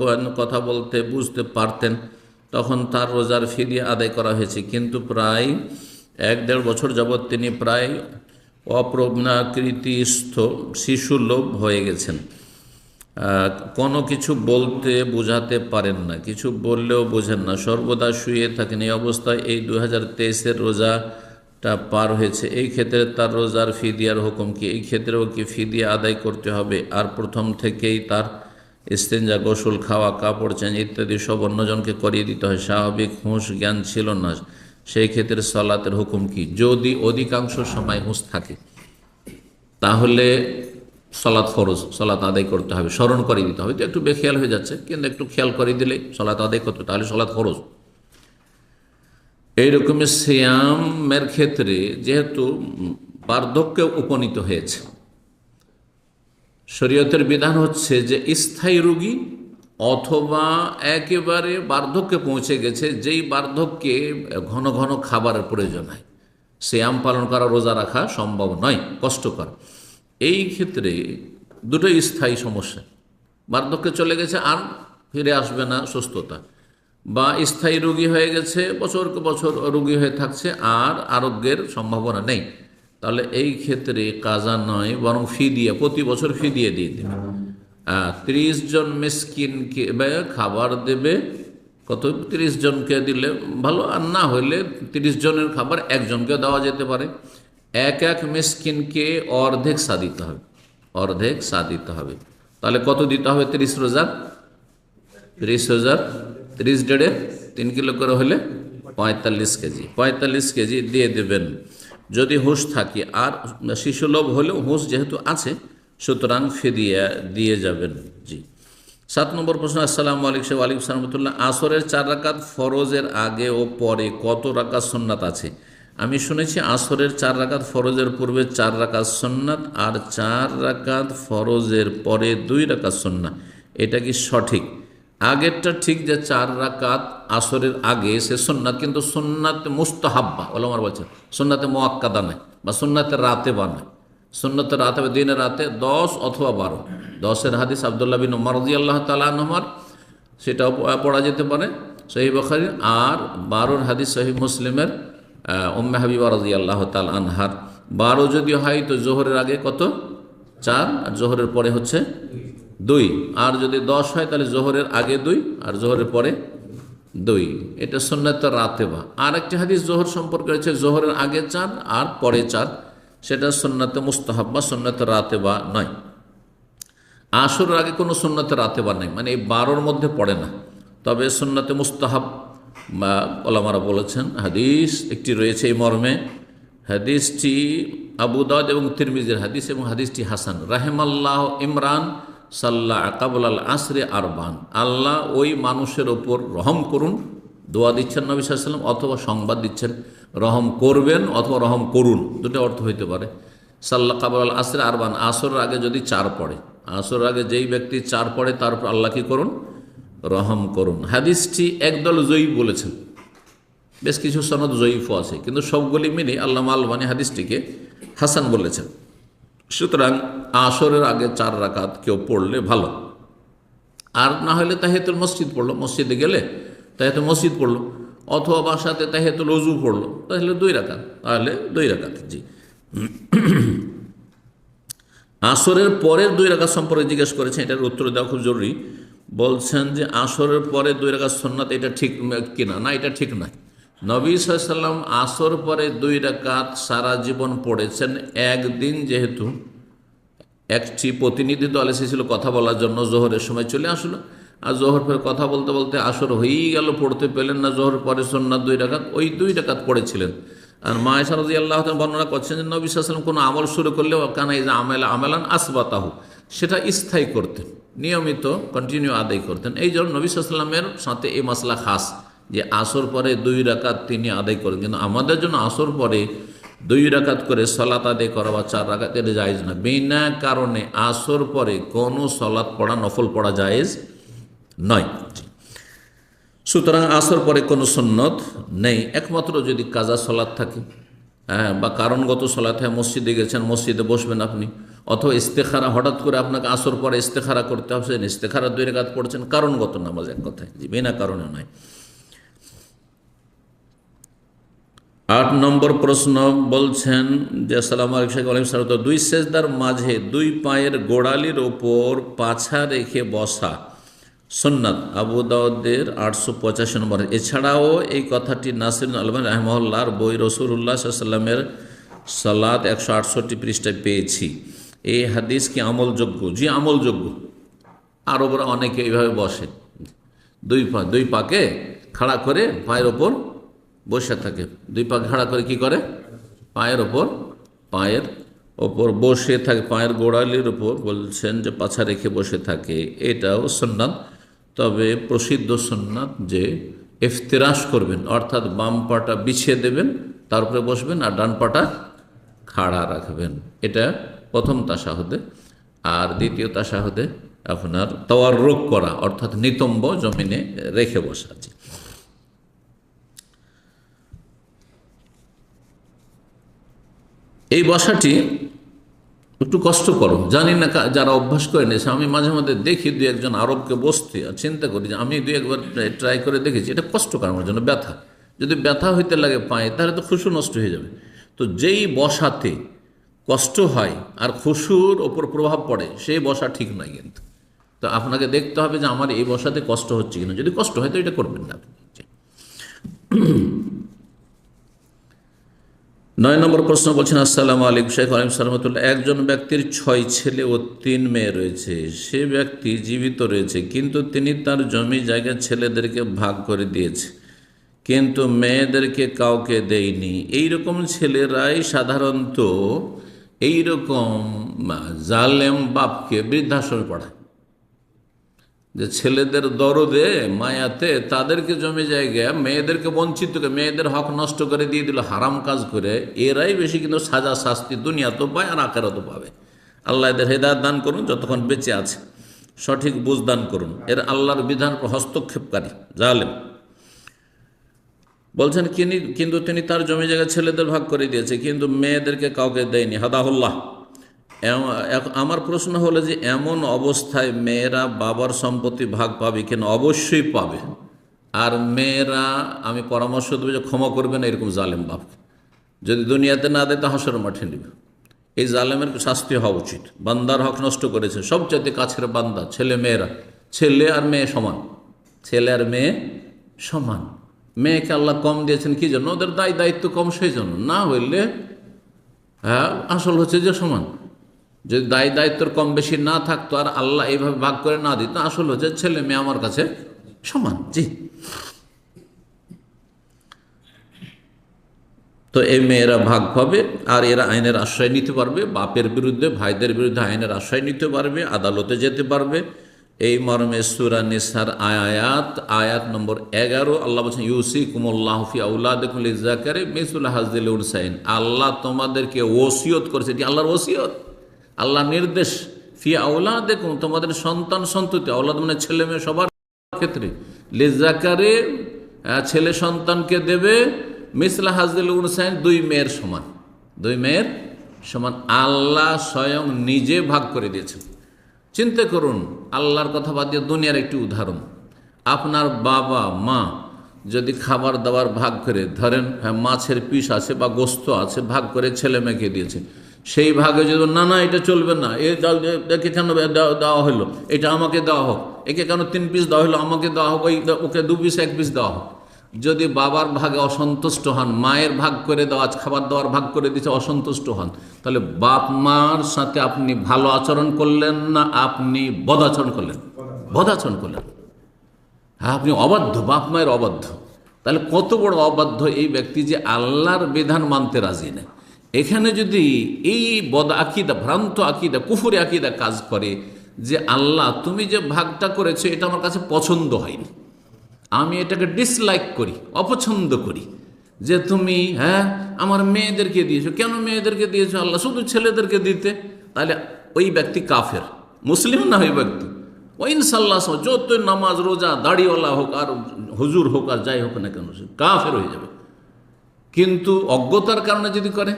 কথা বলতে বুঝতে পারতেন, তখন তার রোজার ফিদিয়া আদায় করা হয়েছে। কিন্তু প্রায় 1-1.5 বছর যাবৎ তিনি প্রায় অপ্রজ্ঞাকৃতিস্থ শিশুলোভ হয়ে গেছেন। কোনো কিছু বলতে বোঝাতে পারেন না, কিছু বললেও বোঝেন না, সর্বদা শুয়ে থাকেন। এই অবস্থায় এই 2023-এর রোজাটা পার হয়েছে, এই ক্ষেত্রে তার রোজার ফিদিয়ার হুকুম কি? এই ক্ষেত্রেও কি ফিদিয়া আদায় করতে হবে? আর প্রথম থেকেই তার ইস্তেঞ্জা, গোসল, খাওয়া, কাপড় চেঞ্জ ইত্যাদি সব অন্যজনকে করিয়ে দিতে হয়। স্বাভাবিক হুঁশ জ্ঞান ছিল না, সেই ক্ষেত্রে সালাতের হুকুম কি? যদি অধিকাংশ সময় হুঁশ থাকে তাহলে সালাত ফরজ, সালাত আদায় করতে হবে, স্মরণ করে দিতে হবে। তো একটু বেখেয়াল হয়ে যাচ্ছে, কিন্তু একটু খেয়াল করে দিলে সালাত আদায় করতে, তাহলে সালাত ফরজ। এইরকমের সিয়ামের ক্ষেত্রে যেহেতু বার্ধক্যে উপনীত হয়েছে, শরীয়তের বিধান হচ্ছে যে স্থায়ী রোগী অথবা একেবারে বার্ধক্যে পৌঁছে গেছে, যেই বার্ধক্যে ঘন ঘন খাবারের প্রয়োজন হয়, সিয়াম পালন করা, রোজা রাখা সম্ভব নয়, কষ্টকর। এই ক্ষেত্রে দুটোই স্থায়ী সমস্যা, বার্ধক্যে চলে গেছে আর ফিরে আসবে না সুস্থতা, বা স্থায়ী রোগী হয়ে গেছে, বছরকে বছর রোগী হয়ে থাকছে আর আরোগ্যের সম্ভাবনা নেই, তাহলে এই ক্ষেত্রে কাজা নয়, বরং ফিদিয়া, প্রতি বছর ফিদিয়া দিয়ে দেবে। 30 জন মিসকিনকে খাবার দেবে। কত? 30 জনকে দিলে ভালো, আর না হইলে 30 জনের খাবার একজনকে দেওয়া যেতে পারে। এক মিসকিনকে অর্ধেক সা দিতে হবে, অর্ধেক সা দিতে হবে। তাহলে কত দিতে হবে? 30 রোজার 30,000, 30 ডেড়ে 3 কিলো করে হলে 45 কেজি, 45 কেজি দিয়ে দেবেন যদি হুঁশ থাকে। আর শিশুলোভ হলেও হুঁশ যেহেতু আছে, সুতরাং ফিদিয়া দিয়ে যাবেন। জি। 7 নম্বর প্রশ্ন, আসসালামু আলাইকুম। ওয়ালাইকুম সালাম ওয়া রাহমাতুল্লাহ। আসরের 4 রাকাত ফরজের আগে ও পরে কত রাকাত সুন্নাত আছে? আমি শুনেছি আসরের 4 রাকাত ফরজের পূর্বে 4 রাকাত সুন্নাত, আর 4 রাকাত ফরজের পরে 2 রাকাত সুন্নাত। এটা কি সঠিক? আগেরটা ঠিক, যে 4 রাকাত আসরের আগে সে সুন্নাত, কিন্তু সুন্নাতে মুস্তাহাব্বা ওলামারা বলছেন, সুন্নাতে মুআক্কাদা নয়, বা সুন্নাতে রাতে বানায়। সুন্নাতে রাতে, দিনের রাতে 10 অথবা 12। 10-এর হাদিস আব্দুল্লাহ বিন উমর রাদিয়াল্লাহু তাআলা আনহুমার, সেটাও পড়া যেতে পারে সহিহ বুখারী। আর 12-এর হাদিস সহিহ মুসলিমের উম্মে হাবিবা রাদিয়াল্লাহু তাআলা আনহার। 12 যদি হয় তো জোহরের আগে কত? 4, আর জোহরের পরে হচ্ছে 2। আর যদি 10 হয় তাহলে জোহরের আগে 2 আর জোহরের পরে 2। এটা সুন্নাত রাতেবা। আর একটি হাদিস জোহর সম্পর্কে রয়েছে, জোহরের আগে 4 আর পরে 4, সেটা সুন্নাতে মুস্তাহাব্বা, সুন্নাতে রাতেবা নয়। আসরের আগে কোনো সুন্নাতে রাতেবা নেই, মানে এই 12-র মধ্যে পড়ে না। তবে সুন্নাতে মুস্তাহাব বা ওলামারা বলেছেন, হাদিস একটি রয়েছে এই মর্মে। হাদিসটি আবু দাউদ এবং তিরমিজির হাদিস এবং হাদিসটি হাসান। রাহিমাল্লাহ ইমরান সাল্লাহ কাবুল আসরে আরবান, আল্লাহ ওই মানুষের ওপর রহম করুন, দোয়া দিচ্ছেন নবী সাল্লাল্লাহু আলাইহি ওয়াসাল্লাম, অথবা সংবাদ দিচ্ছেন রহম করবেন অথবা রহম করুন, দুটো অর্থ হইতে পারে। সাল্লাহ কাবুল আসরে আরবান, আসরের আগে যদি 4 পড়ে, আসরের আগে যেই ব্যক্তি 4 পড়ে তার উপর আল্লাহ কি করুন, রহম করুন। হাদিসটি একদল জয়ীফ বলেছেন, বেশ কিছু সনদ জয়ীফও আছে, কিন্তু সবগুলি মিলে আল্লামা আলবানী হাদিসটিকে হাসান বলেছেন। সুতরাং আসরের আগে 4 রাকাত কেউ পড়লে ভালো, আর না হলে তাহিয়াতুল মসজিদ পড়লো, মসজিদে গেলে তাহিয়াতুল মসজিদ পড়লো, অথবা বাসাতে তাহিয়াতুল ওযু পড়লো, তাহলে 2 রাকাত, তাহলে 2 রাকাত। জি, আসরের পরের 2 রাকাত সম্পর্কে জিজ্ঞেস করেছেন, এটার উত্তর দেওয়া খুব জরুরি। বলছেন যে আসরের পরে 2 রাকাত সুন্নাত, এটা ঠিক কিনা? না, এটা ঠিক নয়। নবী সাল্লাল্লাহু আলাইহি ওয়াসাল্লাম আসর পরে 2 রাকাত সারা জীবন পড়েছেন। একদিন যেহেতু একটি প্রতিনিধি দল এসেছিল কথা বলার জন্য, জোহরের সময় চলে আসলো, আর জোহর পরে কথা বলতে বলতে আসর হয়েই গেল, পড়তে পেলেন না জোহর পরে সুন্নাত 2 রাকাত, ওই 2 রাকাত পড়েছিলেন। আর মা আয়েশা রাদিয়াল্লাহু তাআলা বর্ণনা করছেন যে নবী সাল্লাল্লাহু আলাইহি ওয়াসাল্লাম কোনো আমল শুরু করলেও কানা ইযা আমালান আসবাতাহু, সেটা স্থায়ী করতেন, নিয়মিত কন্টিনিউ আদায় করতেন। এই জন্য নবী সাল্লাল্লাহু আলাইহি ওয়াসাল্লামের সাথে এই মাসলা খাস, যে আসর পরে 2 রাকাত তিনি আদায় করেন। কিন্তু আমাদের জন্য আসর পরে 2 রাকাত করে সলাত আদায় করা বা 4 রাকাত, এটা জায়েজ না। বিনা কারণে আসর পরে কোনো সলাত পড়া, নফল পড়া জায়েজ নয়। সুতরাং আসর পরে কোনো সুন্নত নেই, একমাত্র যদি কাজা সলাত থাকে, বা কারণগত সলাত হয়, মসজিদে গেছেন, মসজিদে বসবেন আপনি, অথবা ইস্তেখারা, হঠাৎ করে আপনাকে আসর পরে ইস্তেখারা করতে হবে, ইস্তেখারা 2 রাকাত পড়ছেন, কারণগত নামাজ এক কথায়, বিনা কারণে নয়। 8 নম্বর প্রশ্ন বলছেন যে আসসালামু আলাইকুম, 2 সেজদার মাঝে 2 পায়ের গোড়ালির ওপর পাছা রেখে বসা সুন্নাত, আবু দাউদের 885 নম্বর। এছাড়াও এই কথাটি নাসির আলবানী রাহিমাহুল্লাহর বই রাসূলুল্লাহ সাল্লাল্লাহু আলাইহি ওয়াসাল্লামের সালাত 168 পৃষ্ঠায় পেয়েছি। এই হাদিস কি আমলযোগ্য? জি, আমলযোগ্য। আরবরা অনেকে এইভাবে বসে, 2 পাকে খাড়া করে পায়ের ওপর বসে থাকে, 2 পা খাড়া করে কি করে, পায়ের ওপর বসে থাকে, পায়ের গোড়ালির ওপর বলছেন যে পাছা রেখে বসে থাকে, এটাও সুন্নাত। তবে প্রসিদ্ধ সুন্নাত যে ইফতিরাশ করবেন, অর্থাৎ বাম পাটা বিছিয়ে দেবেন, তারপরে বসবেন, আর ডান পাটা খাড়া রাখবেন। এটা প্রথম তাশাহুদে। আর দ্বিতীয় তাশাহুদে আপনার তাওয়াররুক করা, অর্থাৎ নিতম্ব জমিনে রেখে বসা। এই বসাটি একটু কষ্টকর, জানি না যারা অভ্যাস করে নিয়েছে। আমি মাঝে মধ্যে দেখি 2-1 আরবকে বসতে, আর চিন্তা করি যে আমি 2-1 ট্রাই করে দেখেছি, এটা কষ্টকর আমার জন্য। ব্যথা, যদি ব্যথা হইতে লাগে পায়ে, তাহলে তো খুশু নষ্ট হয়ে যাবে। তো যেই বসাতে কষ্ট হয় আর খুশুর ওপর প্রভাব পড়ে, সেই বসা ঠিক নয়। কিন্তু তো আপনাকে দেখতে হবে যে আমার এই বসাতে কষ্ট হচ্ছে কিনা, যদি কষ্ট হয় তো এটা করবেন না আপনি। 9 নম্বর প্রশ্ন বলছেন, আসসালামু আলাইকুম শেখ আলিম সালামতুল্লাহ, একজন ব্যক্তির 6 ছেলে ও 3 মেয়ে রয়েছে, সে ব্যক্তি জীবিত রয়েছে, কিন্তু তিনি তার জমি জায়গা ছেলেদেরকে ভাগ করে দিয়েছে, কিন্তু মেয়েদেরকে কাউকে দেয়নি। এইরকম ছেলেরাই সাধারণত এইরকম জালেম বাপকে বৃদ্ধাশ্রমে পড়ায়, যে ছেলেদের দরদে মায়াতে তাদেরকে জমি জায়গা, মেয়েদেরকে বঞ্চিত করে, মেয়েদের হক নষ্ট করে দিয়ে দিল হারাম কাজ করে। এরাই বেশি কিন্তু সাজা শাস্তি দুনিয়া তো পায় আর আখেরাতও পাবে। আল্লাহ এদের হেদায়েত দান করুন, যতক্ষণ বেঁচে আছে সঠিক বুঝ দান করুন। এর আল্লাহর বিধান হস্তক্ষেপকারী জালেম। বলছেন কিন্তু তিনি তার জমি জায়গা ছেলেদের ভাগ করে দিয়েছে, কিন্তু মেয়েদেরকে কাউকে দেয়নি, হাদাহুল্লাহ। আমার প্রশ্ন হলো যে এমন অবস্থায় মেয়েরা বাবার সম্পত্তি ভাগ পাবে কেন? অবশ্যই পাবে। আর মেয়েরা, আমি পরামর্শ দেবো যে ক্ষমা করবে না এরকম জালেম বাপকে, যদি দুনিয়াতে না দেয় তা হাসরের মাঠে নেবে। এই জালেমের শাস্তি হওয়া উচিত। বান্দার হক নষ্ট করেছে, সবচেয়ে কাছের বান্দা ছেলে মেয়েরা, ছেলে আর মেয়ে সমান, ছেলে আর মেয়ে সমান। মেয়েকে আল্লাহ কম দিয়েছেন কি জন্য? ওদের দায়িত্ব কম, সেই জন্য। না হইলে আসল হচ্ছে যে সমান। যদি দায়িত্বর কম বেশি না থাকতো আর আল্লাহ এইভাবে ভাগ করে না দিত, আসল হচ্ছে ছেলে মেয়ে আমার কাছে সমান। জি, তো এই মেয়েরা ভাগ পাবে, আর এরা আইনের আশ্রয় নিতে পারবে, বাপের বিরুদ্ধে ভাইদের বিরুদ্ধে আইনের আশ্রয় নিতে পারবে, আদালতে যেতে পারবে। এই মর্মে সূরা নিসার আয়াত নম্বর 11 আল্লাহ বলছেন ইউসিকুমুল্লাহু ফি আওলাদিকুম লিযাকারি মিসলু হাযিল উনসাইন। আল্লাহ তোমাদেরকে ওসিয়ত করেছে, এটি আল্লাহর ওসিয়ত, আল্লাহর নির্দেশ। ফি আওলাদিকুম তোমাদের সন্তান সন্ততি, আওলাদ মানে ছেলে মেয়ে সবার ক্ষেত্রে, লিযাকারি ছেলে সন্তানকে দেবে মিসলা হাযিল উনসাইন দুই মেয়ের সমান, দুই মেয়ের সমান আল্লাহ স্বয়ং নিজে ভাগ করে দিয়েছেন। চিন্তা করুন, আল্লাহর কথা বাদ দিয়ে দুনিয়ার একটি উদাহরণ। আপনার বাবা মা যদি খাবার দাবার ভাগ করে, ধরেন মাছের পিস আছে বা গোস্ত আছে, ভাগ করে ছেলে মেয়েকে দিয়েছে, সেই ভাগে যদি না এটা চলবে না, একে কেন দেওয়া হলো, এটা আমাকে দেওয়া হোক, একে কেন 3 পিস দেওয়া হলো, আমাকে দেওয়া হোক, ওকে 2 পিস 1 পিস দেওয়া হোক, যদি বাবার ভাগে অসন্তুষ্ট হন, মায়ের ভাগ করে দেওয়া খাবার দাবার ভাগ করে দিচ্ছে অসন্তুষ্ট হন, তাহলে বাপ মার সাথে আপনি ভালো আচরণ করলেন না আপনি বদাচরণ করলেন? বদাচরণ করলেন। হ্যাঁ, আপনি অবাধ্য, বাপ মায়ের অবাধ্য। তাহলে কত বড় অবাধ্য এই ব্যক্তি যে আল্লাহর বিধান মানতে রাজি নেই। এখানে যদি এই বদ আকিদা, ভ্রান্ত আকিদা, কুফুরি আকিদা কাজ করে যে আল্লাহ তুমি যে ভাগটা করেছো এটা আমার কাছে পছন্দ হয়নি, আমি এটাকে ডিসলাইক করি, অপছন্দ করি, যে তুমি আমার মেয়েদেরকে দিয়েছো, কেন মেয়েদেরকে দিয়েছো আল্লাহ, শুধু ছেলেদেরকে দিতে, তাহলে ওই ব্যক্তি কাফের, মুসলিম না ওই ব্যক্তি। ওই ইনশাল্লাহ যতই নামাজ রোজা দাড়িওয়ালা হোক আর হুজুর হোক আর যাই হোক না কেন, সে কাফের হয়ে যাবে। কিন্তু অজ্ঞতার কারণে যদি করে,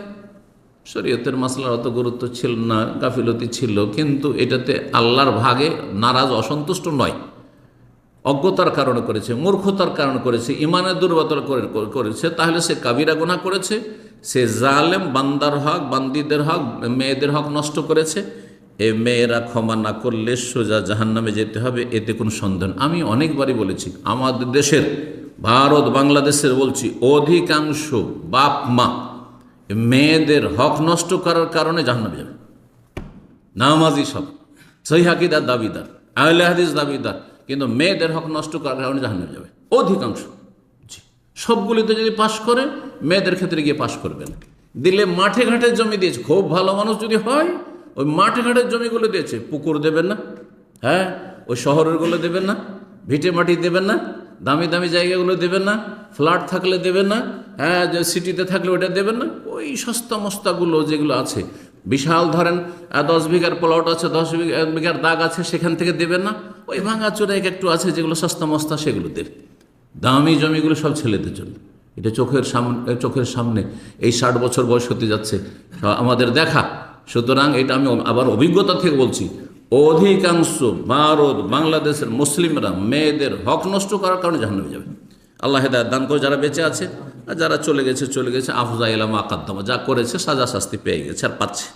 শরীয়তের মাসলার অত গুরুত্ব ছিল না, গাফিলতি ছিল, কিন্তু এটাতে আল্লাহর ভাগে নারাজ অসন্তুষ্ট নয়, অজ্ঞতার কারণে করেছে, মূর্খতার কারণে করেছে, ইমানের দুর্বলতা করেছে, তাহলে সে কাবিরা গুনাহ করেছে, সে জালেম, বান্দার হক, বান্দিদের হক, মেয়েদের হক নষ্ট করেছে। এই মেয়েরা ক্ষমা না করলে সোজা জাহান্নামে যেতে হবে, এতে কোনো সন্দেহ। আমি অনেকবারই বলেছি, আমাদের দেশের, ভারত বাংলাদেশের বলছি, অধিকাংশ বাপ মা মেয়েদের হক নষ্ট করার কারণে জাহান্নামে যাবে। নামাজি সব, সহিহ আকীদার দাবিদার, আহলে হাদিস দাবিদার, কিন্তু মেয়েদের হক নষ্ট করার কারণে জাহান্নামে যাবে অধিকাংশ। সবগুলিতে যদি পাশ করে, মেয়েদের ক্ষেত্রে গিয়ে পাশ করবেন। দিলে মাঠে ঘাটে জমি দিয়েছে, খুব ভালো মানুষ যদি হয়, ওই মাঠে ঘাটের জমিগুলো দিয়েছে, পুকুর দেবেন না, ওই শহরেরগুলো দেবেন না, ভিটে মাটি দেবেন না, দামি দামি জায়গাগুলো দেবেন না, ফ্ল্যাট থাকলে দেবেন না, যে সিটিতে থাকলে ওটা দেবেন না, ওই সস্তা মস্তাগুলো যেগুলো আছে, বিশাল ধরেন 10 বিঘার প্লট আছে, 10 বিঘার দাগ আছে, সেখান থেকে দেবেন না। ওই ভাঙাচোরা একটু আছে যেগুলো সস্তা মস্তা, সেগুলো দেবে। দামি জমিগুলো সব ছেলেদের জন্য। এটা চোখের সামনে এই 60 বছর বয়স হতে যাচ্ছে আমাদের দেখা। সুতরাং এটা আমি আবার অভিজ্ঞতা থেকে বলছি, অধিকাংশ ভারত বাংলাদেশের মুসলিমরা মেয়েদের হক নষ্ট করার কারণে জাহান্নামে যাবে। আল্লাহ হেদায়েত দান করে। যারা বেঁচে আছে আর যারা চলে গেছে, আফজা ইলামা আকাদ্দামা, যা করেছে সাজা শাস্তি পেয়ে গেছে আর পাচ্ছে।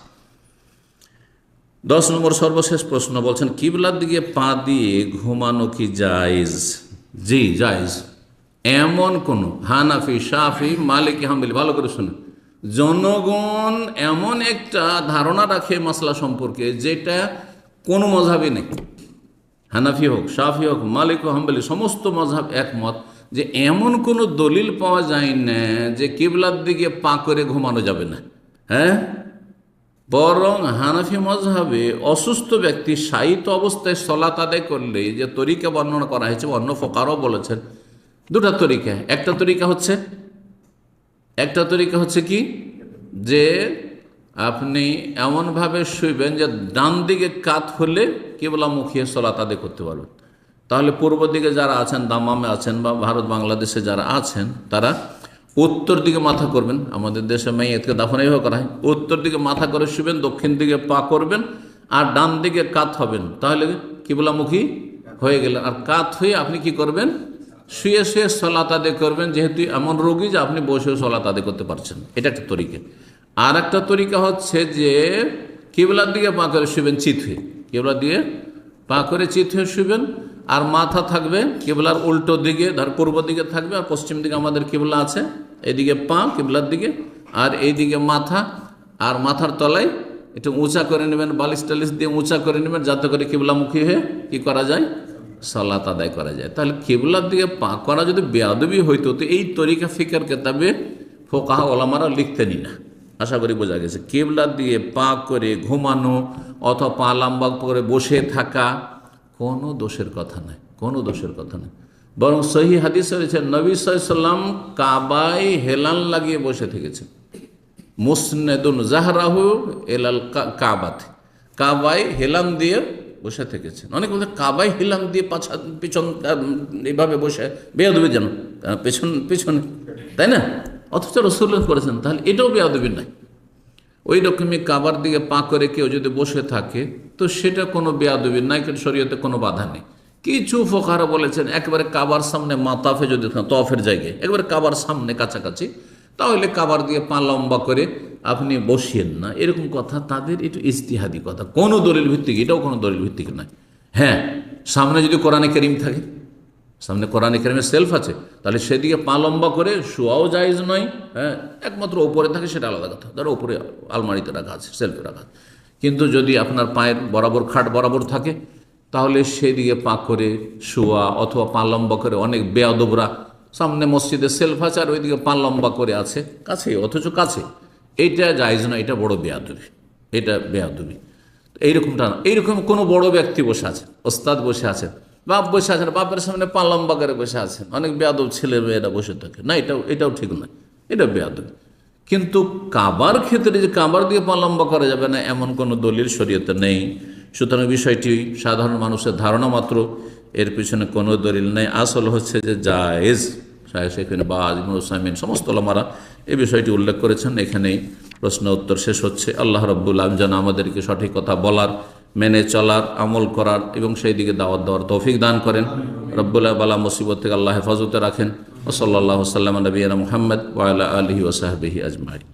10 নম্বর সর্বশেষ প্রশ্ন, বলছেন কিবলার দিকে পা দিয়ে ঘুমানো কি জায়েজ? জি জায়েজ। এমন কোন হানাফি, শাফি, মালিকি, হাম্বলি, ভালো করে শুনে, জনগণ এমন একটা ধারণা রাখে মাসলা সম্পর্কে যেটা কোনো মযহাবে নেই। হানাফি হোক, শাফি হোক, মালিক ও হাম্বলি, সমস্ত মযহাব একমত যে এমন কোনো দলিল পাওয়া যায় না যে কিবলার দিকে পা করে ঘুমানো যাবে না। বরং হানাফি মযহাবে অসুস্থ ব্যক্তি শায়িত অবস্থায় সালাত আদায় করলে যে তরিকা বর্ণনা করা হয়েছে, অন্য ফোকারাও বলেছেন দুটা তরিকা। একটা তরিকা হচ্ছে কি, যে আপনি এমনভাবে শুইবেন যে ডান দিকে কাত হলে কিবলা মুখিয়ে সালাত আদায় করতে পারবেন। তাহলে পূর্ব দিকে যারা আছেন, দামামে আছেন বা ভারত বাংলাদেশে যারা আছেন, তারা উত্তর দিকে মাথা করবেন। আমাদের দেশে মাইয়াতকে দাফন এইভাবে করা হয়, উত্তর দিকে মাথা করে শুবেন, দক্ষিণ দিকে পা করবেন আর ডান দিকে কাত হবেন, তাহলে কিবলামুখী হয়ে গেলেন। আর কাত হয়ে আপনি কি করবেন, শুয়ে শুয়ে সালাত আদায় করবেন, যেহেতু এমন রোগী যে আপনি বসেও সালাত আদায় করতে পারছেন। এটা একটা তরিকা। আর একটা তরিকা হচ্ছে যে কিবলার দিকে পা করে শুবেন চিত হয়ে, কিবলার দিকে পা করে চিত হয়ে শুবেন, আর মাথা থাকবে কিবলার উল্টো দিকে, ধর পূর্ব দিকে থাকবে, আর পশ্চিম দিকে আমাদের কিবলা আছে, এইদিকে পা কিবলার দিকে, আর এইদিকে মাথা, আর মাথার তলায় একটু উঁচা করে নেবেন, বালিশ টালিশ দিয়ে উঁচা করে নেবেন, যাতে করে কিবলামুখী হয়ে কি করা যায়, সালাত আদায় করা যায়। তাহলে কিবলার দিকে পা করা যদি বেয়াদবি হইতো, তো এই তরিকা ফিকার কেতাবে ফোকাহা ওলামারা লিখতেনই না। আশা করি বোঝা গেছে। কিবলা দিয়ে পা করে ঘুমানো অথবা পা লম্বা করে বসে থাকা কোনো দোষের কথা নয়, কোনো দোষের কথা নয়। বরং সহি হাদিস রয়েছে নবী সাল্লাল্লাহু আলাইহি ওয়াসাল্লাম কাবায় হেলান লাগিয়ে বসে থেকেছেন। মুসনেদুন জাহরাহু এলাল কাবাত, কাবায় হেলান দিয়ে বসে থেকেছেন। অনেক বলতে কাবায় হেলান দিয়ে পাছা পিছন এইভাবে বসে বেয়াদবি যেন পেছন পিছনে, তাই না? অথচ রাসূলুল্লাহ করেছেন, তাহলে এটাও বেয়াদবি নাই। ওই রকমই কাবার দিকে পা করে কেউ যদি বসে থাকে তো সেটা কোনো বেয়াদবি নাই, কিন্তু শরীয়তে কোনো বাধা নেই। কিছু ফোকাহারা বলেছেন একেবারে কাবার সামনে মাতাফে যদি তওয়াফের জায়গায় একেবারে কাবার সামনে কাছাকাছি, তাহলে কাবার দিয়ে পা লম্বা করে আপনি বসিয়েন না, এরকম কথা তাদের একটু ইজতিহাদি কথা, কোনো দলিল ভিত্তিক, এটাও কোনো দলিল ভিত্তিক নয়। হ্যাঁ, সামনে যদি কোরআনে কারীম থাকে, সামনে কোরআনে কারীমের সেলফ আছে, তাহলে সেদিকে পা লম্বা করে শোয়াও জায়েজ নয়। হ্যাঁ, একমাত্র ওপরে থাকে সেটা আলাদা কথা, ধরো ওপরে আলমারিতে রাখা আছে, সেলফে রাখা আছে। কিন্তু যদি আপনার পায়ের বরাবর খাট বরাবর থাকে তাহলে সেদিকে পা করে শোয়া অথবা পা লম্বা করে, অনেক বেয়াদবরা সামনে মসজিদে সেলফ আছে আর ওইদিকে পা লম্বা করে আছে কাছে, অথচ কাছে, এইটা জায়েজ না, এটা বড় বেয়াদবি, এটা বেয়াদবি। এইরকমটা না, এইরকম কোনো বড় ব্যক্তি বসে আছেন, ওস্তাদ বসে আছেন, বাপ বসে আছেন, বাপের সামনে পা লম্বা করে বসে আছেন, অনেক বেয়াদব ছেলে মেয়েরা বসে থাকে না, এটাও ঠিক নয়, এটা বেয়াদবি। কিন্তু কাবার ক্ষেত্রে যে কাবার দিয়ে পা লম্বা করা যাবে না এমন কোনো দলিল শরীয়তে নেই। সুতরাং বিষয়টি সাধারণ মানুষের ধারণা মাত্র, এর পিছনে কোনো দলিল নেই। আসল হচ্ছে যে জায়েজ। সেখানে বাজ ইবনে উসাইমিন সমস্ত ওলামারা এই বিষয়টি উল্লেখ করেছেন। এখানেই প্রশ্ন উত্তর শেষ হচ্ছে। আল্লাহ রাব্বুল আলামিন যেন আমাদেরকে সঠিক কথা বলার, মেনে চলার, আমল করার এবং সেই দিকে দাওয়াত দেওয়ার তৌফিক দান করেন। রব্বুল বালা মুসিবত থেকে আল্লাহ হেফাজতে রাখেন। ওয়া সাল্লাল্লাহু সাল্লাম আলা নবিয়িনা মুহাম্মদ ওয়া আলা আলিহি ওয়া সাহবিহি আজমাইন।